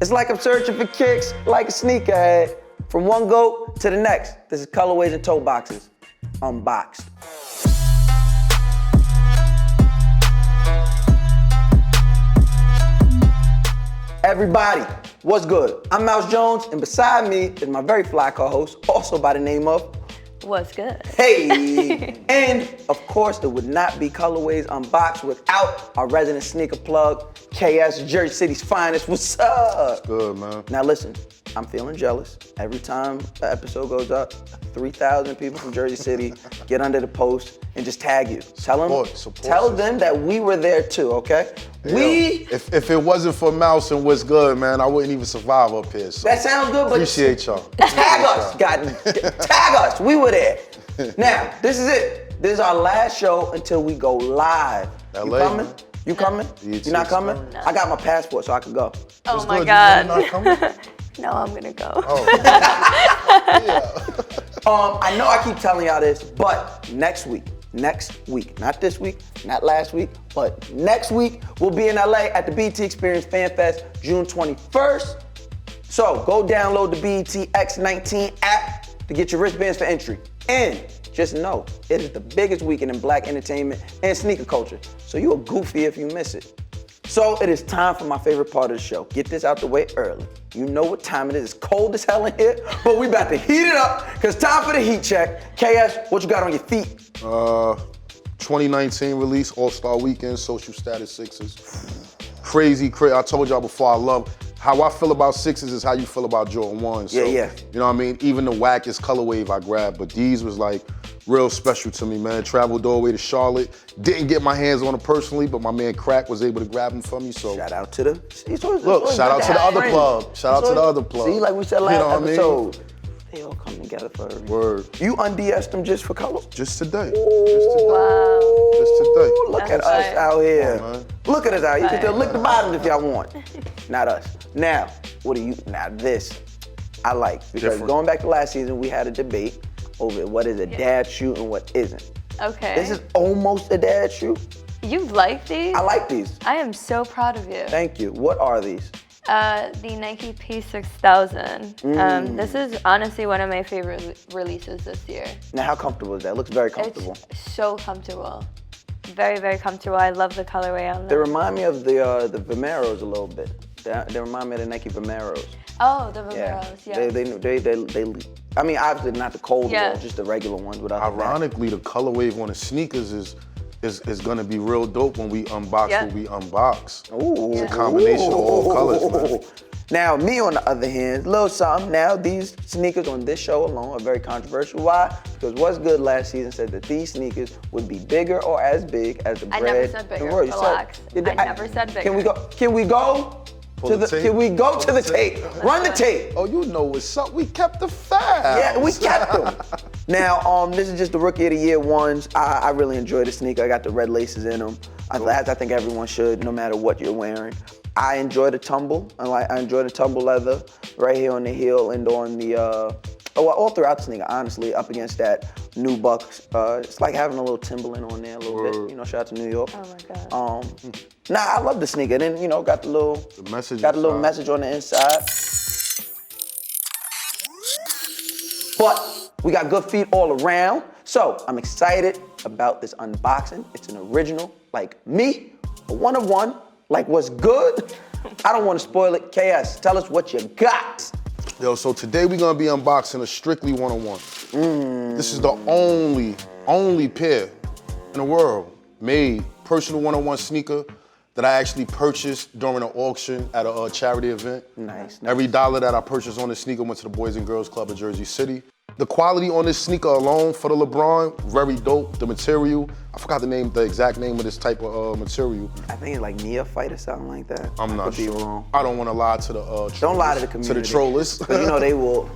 It's like I'm searching for kicks like a sneakerhead. From one goat to the next, this is Colorways and Toeboxes, unboxed. Everybody, what's good? I'm Mouse Jones, and beside me is my very fly co-host, also by the name of What's good? Hey! And of course, it would not be Colorways Unboxed without our resident sneaker plug, KS, Jersey City's finest. What's up? What's good, man? Now listen, I'm feeling jealous. Every time the episode goes up, 3,000 people from Jersey City get under the post and just tag you. Tell them that we were there too, okay? If it wasn't for Mouse and What's Good, man, I wouldn't even survive up here. So that sounds good, but appreciate y'all. Tag us, tag us. We were there. Now, this is it. This is our last show until we go live. LA, you coming? man. You coming? You not coming? No. I got my passport so I can go. Oh What's my good? God. You not coming? No, I'm gonna go. Oh. I know I keep telling y'all this, but next week, not this week, not last week, but next week, we'll be in LA at the BET Experience Fan Fest, June 21st. So go download the BET X19 app to get your wristbands for entry. And just know, it is the biggest weekend in black entertainment and sneaker culture. So you are goofy if you miss it. So it is time for my favorite part of the show. Get this out the way early. You know what time it is. It's cold as hell in here, but we about to heat it up, because time for the heat check. KS, what you got on your feet? 2019 release, All-Star Weekend, Social Status Sixes. Crazy. I told y'all before, I love how I feel about Sixes is how you feel about Jordan 1. So, yeah. You know what I mean? Even the wackest color wave I grabbed, but these was like real special to me, man. Traveled all the way to Charlotte. Didn't get my hands on it personally, but my man Crack was able to grab them for me. So shout out to the. Shout out to the other plug. Shout out to the other plug. See, like we said last episode, I mean? they all come together for a reason. Word. You und'd them just for color? Just today. Wow. Just today. Look at That's us right. out here. Come on, man. Look at us out here. You can Right. still lick the bottom if y'all want. Not us. Now, what do you? Now this, I like, because Different. going back to last season, we had a debate over what is a dad shoe and what isn't. Okay. This is almost a dad shoe. You like these? I like these. I am so proud of you. Thank you. What are these? The Nike P6000. This is honestly one of my favorite releases this year. Now, how comfortable is that? It looks very comfortable. It's so comfortable. Very, very comfortable. I love the colorway on They them. remind me of the Vomeros a little bit. They remind me of the Nike Vomeros. Oh, the Vomeros, yeah. They I mean, obviously not the cold Yeah. ones, just the regular ones without the back. Ironically, the color wave on the sneakers is gonna be real dope when we unbox Yeah. what we unbox. Ooh. It's a combination of all colors, man. Now, me on the other hand, little something. Now, these sneakers on this show alone are very controversial. Why? Because What's Good last season said that these sneakers would be bigger or as big as the I bread. never said bigger. and roll. You Relax. said- I never said bigger. Can we go? Can we go? Pull the tape. Can we go to the tape? Run the tape. Oh, you know what's up. We kept the facts. Yeah, we kept them. Now, this is just the Rookie of the Year ones. I really enjoy the sneaker. I got the red laces in them. As I think everyone should, no matter what you're wearing. I enjoy the tumble. I enjoy the tumble leather right here on the heel and on the, all throughout the sneaker, honestly, up against that new Bucks. It's like having a little Timberland on there a little bit. You know, shout out to New York. Oh my God. I love the sneaker. Then, got the little, message got a little inside. message on the inside. But we got good feet all around. So I'm excited about this unboxing. It's an original, like me, a one of one, like What's Good. I don't want to spoil it. KS, tell us what you got. Yo, so today we're gonna be unboxing a strictly one-on-one. This is the only pair in the world made personal one-on-one sneaker that I actually purchased during an auction at a charity event. Nice. Every dollar that I purchased on this sneaker went to the Boys and Girls Club of Jersey City. The quality on this sneaker alone for the LeBron, very dope. The material, I forgot the exact name of this type of material. I think it's like neophyte or something like that. I'm not could be sure. wrong. I don't want to lie to the trollers. Don't lie to the community. To the trollers. Because they will,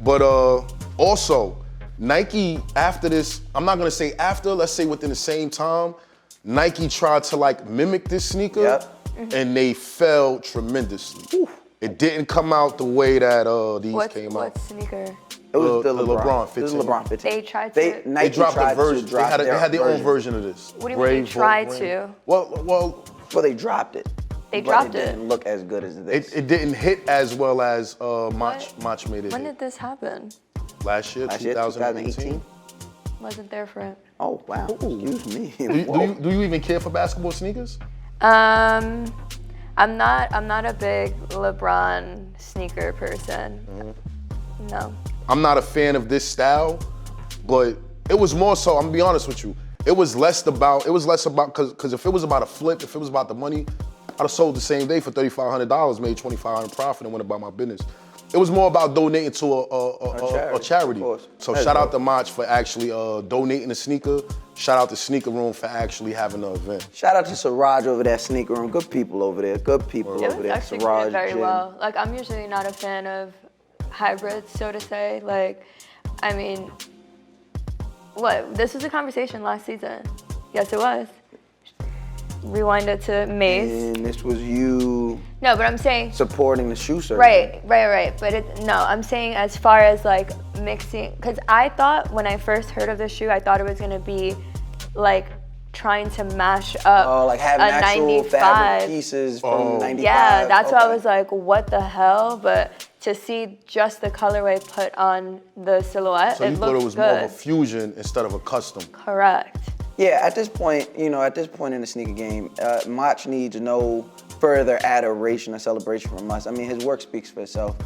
But also, Nike after this, I'm not gonna say after, let's say within the same time, Nike tried to like mimic this sneaker, Yep. and they failed tremendously. It didn't come out the way that these came out. What sneaker? It was the LeBron 15. It was LeBron 15. They tried to- Nike They dropped tried a version. to drop They had their own version. version of this. What do you mean they tried to? Well, Well, they dropped it. They but dropped it it. didn't look as good as this. It didn't hit as well as Mache made it When hit. did this happen? Last year, 2018. Wasn't there for it. Oh wow! Excuse me. Do you even care for basketball sneakers? I'm not a big LeBron sneaker person. No. I'm not a fan of this style, but it was more so, I'm gonna be honest with you, it was less about, because if it was about a flip, if it was about the money, I'd have sold the same day for $3,500, made $2,500 profit and went about my business. It was more about donating to a charity. Of course. So That's shout out dope. to Mache for actually donating a sneaker. Shout out to Sneaker Room for actually having the event. Shout out to Siraj over there, Sneaker Room. Good people over there. Good people It over was there. actually Siraj, did very Jim. well. Like, I'm usually not a fan of hybrids, so to say. Like, I mean, this was a conversation last season. Yes, it was. Rewind it to Mace. And this was you No, but I'm saying, supporting the shoe surgery. right. But no, I'm saying as far as like mixing, because I thought when I first heard of the shoe, I thought it was gonna be like trying to mash up Oh, like having a actual 95. fabric pieces from 95. Yeah, that's why I Okay. was like, what the hell? But to see just the colorway put on the silhouette, So you it thought looks it was good. more of a fusion instead of a custom. Correct. Yeah, at this point in the sneaker game, Mache needs no further adoration or celebration from us. I mean, his work speaks for itself.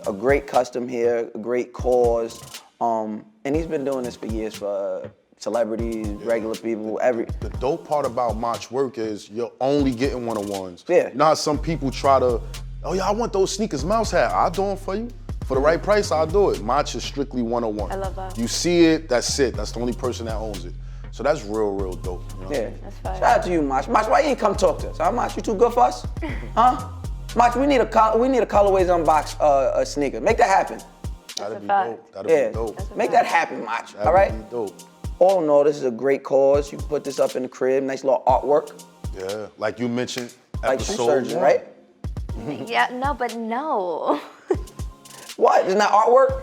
A great custom here, a great cause, and he's been doing this for years for celebrities, regular people, The dope part about Mache work is you're only getting one-on-ones. Yeah. Not some people try to, oh yeah, I want those sneakers Mouse had. I'll do them for you. For the right price, I'll do it. Mache is strictly one-on-one. I love that. You see it, that's it. That's the only person that owns it. So that's real dope. You know? Yeah. That's fire. Shout out to you, Mache. Mache, why you ain't come talk to us? Huh, Mache, you too good for us? Huh? Mache, we need a Colorways unbox a sneaker. Make that happen. That'd a be fact. dope. That'd Yeah. be dope. Make that happen, Mache. That'd All right? be dope. All in all, this is a great cause. You can put this up in the crib. Nice little artwork. Yeah, like you mentioned, Like shoe episode surgeon, 1. right? Yeah, no, but no. What? Isn't that artwork?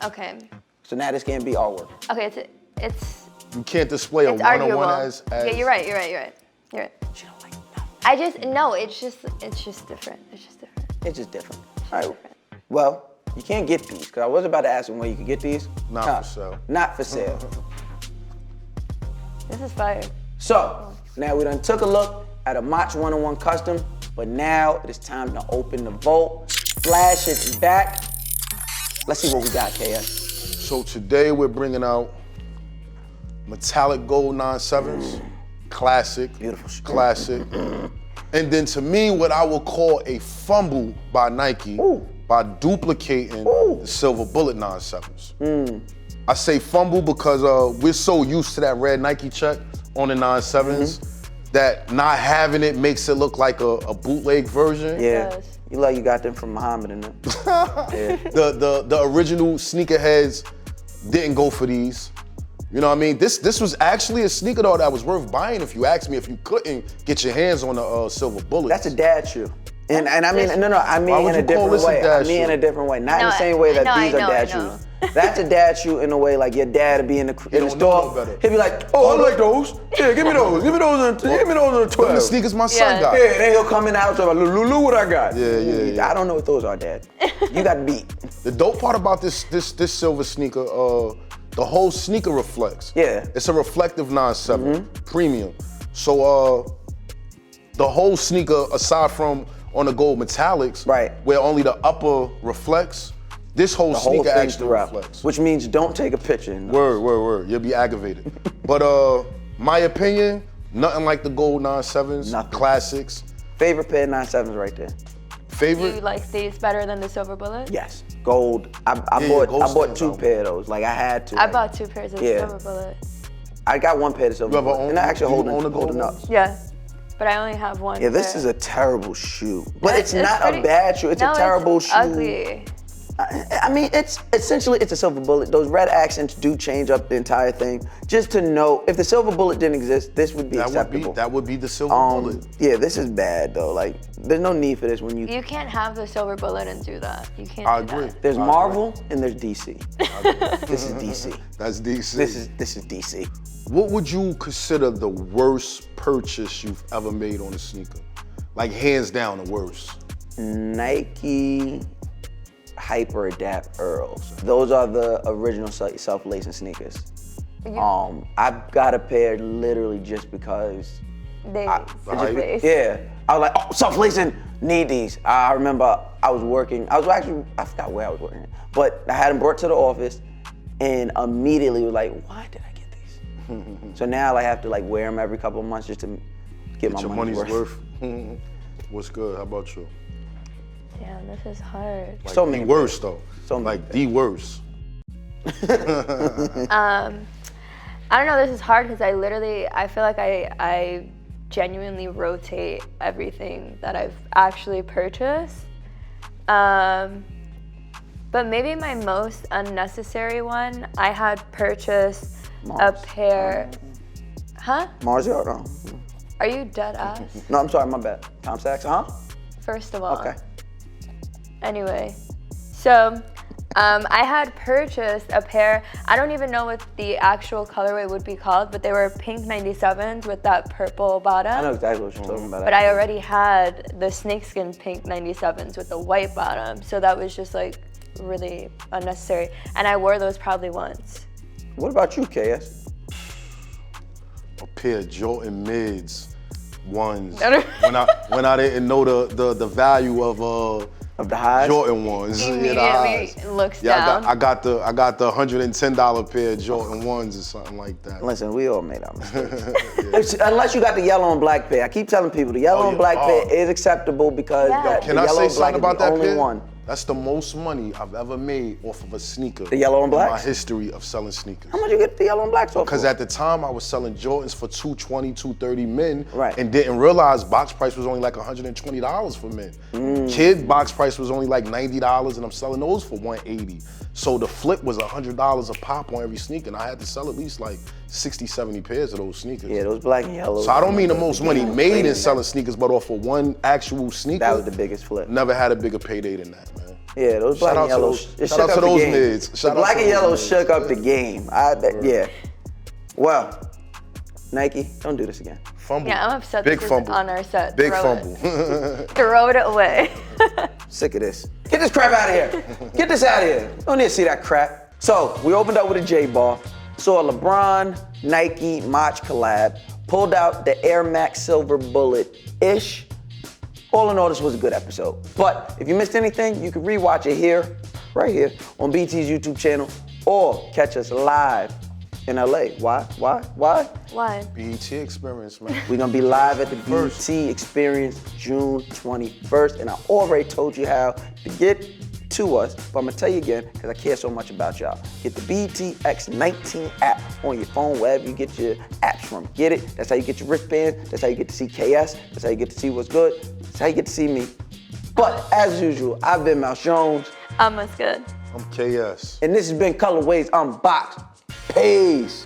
Okay. So now this can't be artwork. Okay, it's You can't display a arguable. one-on-one as Yeah, you're right. You're right. She don't like nothing. It's just different. It's just different. It's just different. All right. Well, you can't get these, because I was about to ask him where you could get these. Not for sale. Not for sale. This is fire. So, now we done took a look at a Mache 101 custom, but now it is time to open the vault, flash it back. Let's see what we got, KS. So today we're bringing out metallic gold 97s, classic, Beautiful shoe. classic. And then to me, what I would call a fumble by Nike Ooh. by duplicating Ooh. the silver bullet 97s. I say fumble because we're so used to that red Nike check on the 97s that not having it makes it look like a bootleg version. Yeah. does. You like you got them from Muhammad and them. Yeah. The original sneakerheads didn't go for these. You know what I mean? This was actually a sneaker though that was worth buying if you asked me if you couldn't get your hands on the silver bullet. That's a dad shoe. And I mean, no, I Why mean would in a you call different this a way. I dad mean in shoe? a different way. Not in No, the same way that I these are know, dad I know. shoes. That's a dad shoe in a way like your dad would be in the don't know store. no better. He'll be like, oh, I like those. Yeah, give me those. Give me those in Them 12. the sneakers my son Yeah. got. Yeah, then he'll come in the house and be like, look what I got. Yeah. I don't know what those are, Dad. You got beat. The dope part about this silver sneaker, the whole sneaker reflects. Yeah. It's a reflective 97 premium. So the whole sneaker, aside from on the gold metallics, Right. where only the upper reflects, this whole The whole sneaker thing actually throughout. reflects. Which means don't take a picture. Word. You'll be aggravated. But my opinion, nothing like the gold 97s, Nothing. classics. Favorite pair of 97s right there. Do Favorite? you like these better than the silver bullet? Yes. Gold. I gold bought stands two out. pair of those. Like I had to. I Like, bought 2 pairs of Yeah. silver bullet. I got one pair of silver. You ever bullet, own- and I actually do you own a gold holding up. one? Yeah, but I only have one. Yeah, this pair. is a terrible shoe. But Yeah, it's not pretty- a bad shoe. It's no, a terrible shoe. Ugly. I mean, it's essentially it's a silver bullet. Those red accents do change up the entire thing. Just to know, if the silver bullet didn't exist, this would be acceptable. That would be the silver bullet. Yeah, this is bad though. Like, there's no need for this when you. You can't have the silver bullet and do that. You can't. I do agree. That. There's I Marvel and there's DC. This is DC. That's DC. This is DC. What would you consider the worst purchase you've ever made on a sneaker? Like hands down the worst. Nike Hyper Adapt Earls. Those are the original self-lacing sneakers. I've got a pair literally just because. Yeah. I was like, oh, self-lacing, need these. I remember I forgot where I was working, but I had them brought to the office and immediately was like, why did I get these? So now I have to like wear them every couple of months just to get my money's worth. What's good? How about you? Damn, this is hard. Like So the many worst though. So many like the worst. I don't know, this is hard because I feel like I genuinely rotate everything that I've actually purchased. But maybe my most unnecessary one, I had purchased a pair. Huh? Mars Yard, oh. Are you dead ass? No, I'm sorry, my bad. Tom Sachs, huh? First of all. Okay. Anyway, so I had purchased a pair, I don't even know what the actual colorway would be called, but they were pink 97s with that purple bottom. I know exactly what you're talking about. But I already had the snakeskin pink 97s with the white bottom, so that was just like really unnecessary. And I wore those probably once. What about you, KS? A pair of Jordan mids ones. when I didn't know the value of the highs? Jordan ones. Immediately looks down. I got the $110 pair of Jordan ones or something like that. Listen, we all made our mistakes. Unless you got the yellow and black pair. I keep telling people the yellow and black pair is acceptable because Can the I yellow say and black something about is the that only pair? one. That's the most money I've ever made off of a sneaker. The yellow and in blacks? my history of selling sneakers. How much you get the yellow and blacks off? Because at the time I was selling Jordans for $220, $230 men, Right. and didn't realize box price was only like $120 for men. Kid box price was only like $90, and I'm selling those for $180. So the flip was $100 a pop on every sneaker, and I had to sell at least like 60, 70 pairs of those sneakers. Yeah, those black and yellow. So I don't mean the most money made in selling sneakers, but off of one actual sneaker. That was the biggest flip. Never had a bigger payday than that, man. Yeah, those black and yellows. Shout out to those mids. The black and yellow shook up the game. Yeah. Well, Nike, don't do this again. Fumble. Yeah, I'm upset Big this fumble. is on our set. Big Throw fumble. It. Throw it away. Sick of this. Get this crap out of here. Get this out of here. Don't need to see that crap. So, we opened up with a J-Bar, saw a LeBron, Nike, Mache collab, pulled out the Air Max Silver Bullet-ish. All in all, this was a good episode. But if you missed anything, you can rewatch it here, right here, on BT's YouTube channel, or catch us live in LA. Why? Why? BET experience, man. We're gonna be live at the BET Experience June 21st, and I already told you how to get to us, but I'm gonna tell you again, because I care so much about y'all. Get the BET X19 app on your phone, wherever you get your apps from. Get it, that's how you get your wristband, that's how you get to see KS, that's how you get to see what's good, that's how you get to see me. But as usual, I've been Mache Jones. I'm Wuzg00d. I'm KS. And this has been Colorways Unboxed. Peace.